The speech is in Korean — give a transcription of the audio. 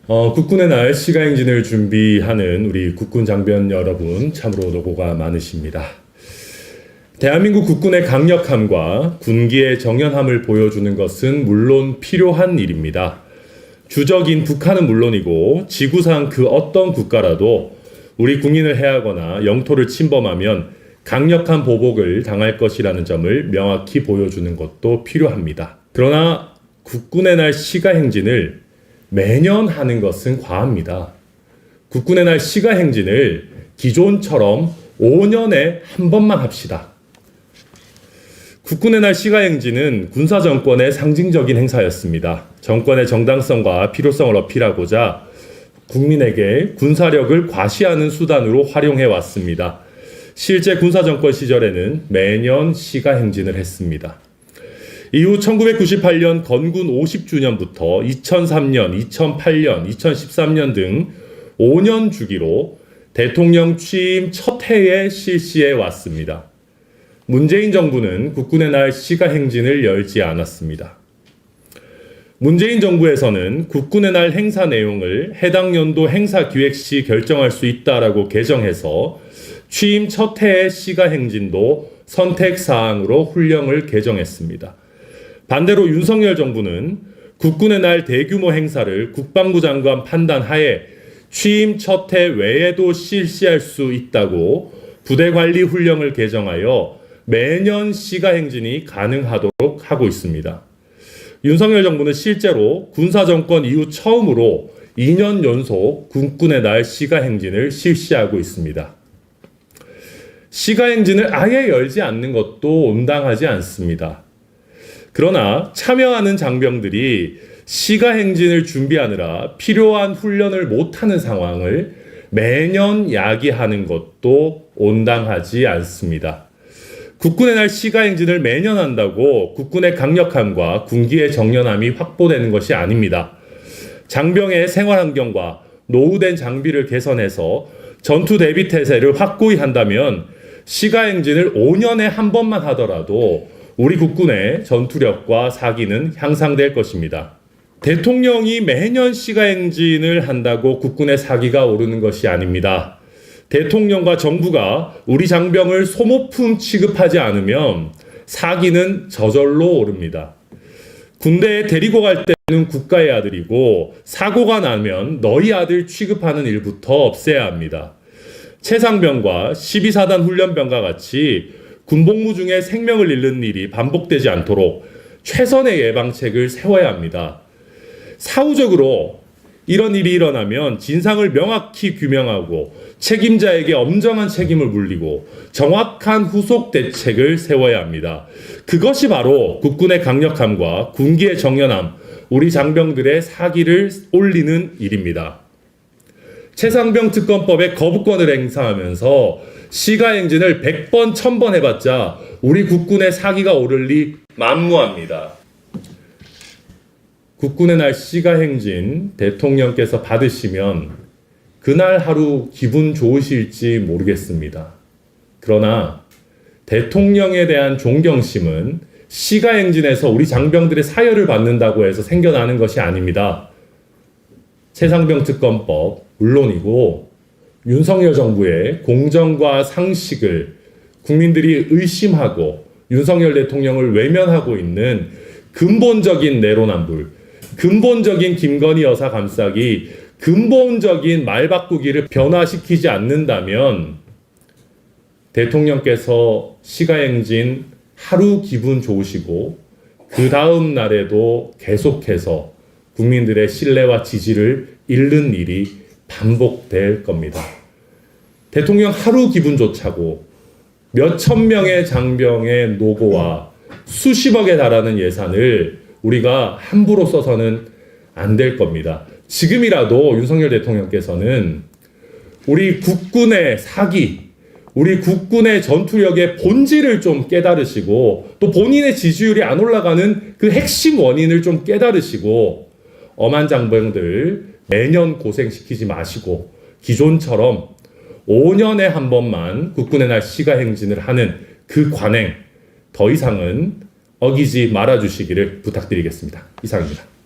국군의 날 시가행진을 준비하는 우리 국군 장병 여러분, 참으로 노고가 많으십니다. 대한민국 국군의 강력함과 군기의 정연함을 보여주는 것은 물론 필요한 일입니다. 주적인 북한은 물론이고 지구상 그 어떤 국가라도 우리 국민을 해하거나 영토를 침범하면 강력한 보복을 당할 것이라는 점을 명확히 보여주는 것도 필요합니다. 그러나 국군의 날 시가행진을 매년 하는 것은 과합니다. 국군의 날 시가행진을 기존처럼 5년에 한 번만 합시다. 국군의 날 시가행진은 군사정권의 상징적인 행사였습니다. 정권의 정당성과 필요성을 어필하고자 국민에게 군사력을 과시하는 수단으로 활용해 왔습니다. 실제 군사정권 시절에는 매년 시가행진을 했습니다. 이후 1998년 건군 50주년부터 2003년, 2008년, 2013년 등 5년 주기로 대통령 취임 첫 해에 실시해 왔습니다. 문재인 정부는 국군의 날 시가행진을 열지 않았습니다. 문재인 정부에서는 국군의 날 행사 내용을 해당 연도 행사 기획 시 결정할 수 있다라고 개정해서 취임 첫 해의 시가행진도 선택사항으로 훈령을 개정했습니다. 반대로 윤석열 정부는 국군의 날 대규모 행사를 국방부 장관 판단 하에 취임 첫 해 외에도 실시할 수 있다고 부대관리 훈령을 개정하여 매년 시가행진이 가능하도록 하고 있습니다. 윤석열 정부는 실제로 군사정권 이후 처음으로 2년 연속 국군의 날 시가행진을 실시하고 있습니다. 시가행진을 아예 열지 않는 것도 온당하지 않습니다. 그러나 참여하는 장병들이 시가행진을 준비하느라 필요한 훈련을 못하는 상황을 매년 야기하는 것도 온당하지 않습니다. 국군의 날 시가행진을 매년 한다고 국군의 강력함과 군기의 정연함이 확보되는 것이 아닙니다. 장병의 생활환경과 노후된 장비를 개선해서 전투 대비 태세를 확고히 한다면 시가행진을 5년에 한 번만 하더라도 우리 국군의 전투력과 사기는 향상될 것입니다. 대통령이 매년 시가행진을 한다고 국군의 사기가 오르는 것이 아닙니다. 대통령과 정부가 우리 장병을 소모품 취급하지 않으면 사기는 저절로 오릅니다. 군대에 데리고 갈 때는 국가의 아들이고 사고가 나면 너희 아들 취급하는 일부터 없애야 합니다. 최상병과 12사단 훈련병과 같이 군복무 중에 생명을 잃는 일이 반복되지 않도록 최선의 예방책을 세워야 합니다. 사후적으로 이런 일이 일어나면 진상을 명확히 규명하고 책임자에게 엄정한 책임을 물리고 정확한 후속 대책을 세워야 합니다. 그것이 바로 국군의 강력함과 군기의 정연함, 우리 장병들의 사기를 올리는 일입니다. 최상병 특검법의 거부권을 행사하면서 시가행진을 100번, 1000번 해봤자 우리 국군의 사기가 오를 리 만무합니다. 국군의 날 시가행진 대통령께서 받으시면 그날 하루 기분 좋으실지 모르겠습니다. 그러나 대통령에 대한 존경심은 시가행진에서 우리 장병들의 사열을 받는다고 해서 생겨나는 것이 아닙니다. 최상병 특검법 물론이고 윤석열 정부의 공정과 상식을 국민들이 의심하고 윤석열 대통령을 외면하고 있는 근본적인 내로남불, 근본적인 김건희 여사 감싸기, 근본적인 말 바꾸기를 변화시키지 않는다면 대통령께서 시가행진 하루 기분 좋으시고 그 다음 날에도 계속해서 국민들의 신뢰와 지지를 잃는 일이 반복될 겁니다. 대통령 하루 기분 좋자고 몇천 명의 장병의 노고와 수십억에 달하는 예산을 우리가 함부로 써서는 안 될 겁니다. 지금이라도 윤석열 대통령께서는 우리 국군의 사기, 우리 국군의 전투력의 본질을 좀 깨달으시고 또 본인의 지지율이 안 올라가는 그 핵심 원인을 좀 깨달으시고 엄한 장병들 매년 고생시키지 마시고 기존처럼 5년에 한 번만 국군의 날 시가행진을 하는 그 관행 더 이상은 어기지 말아주시기를 부탁드리겠습니다. 이상입니다.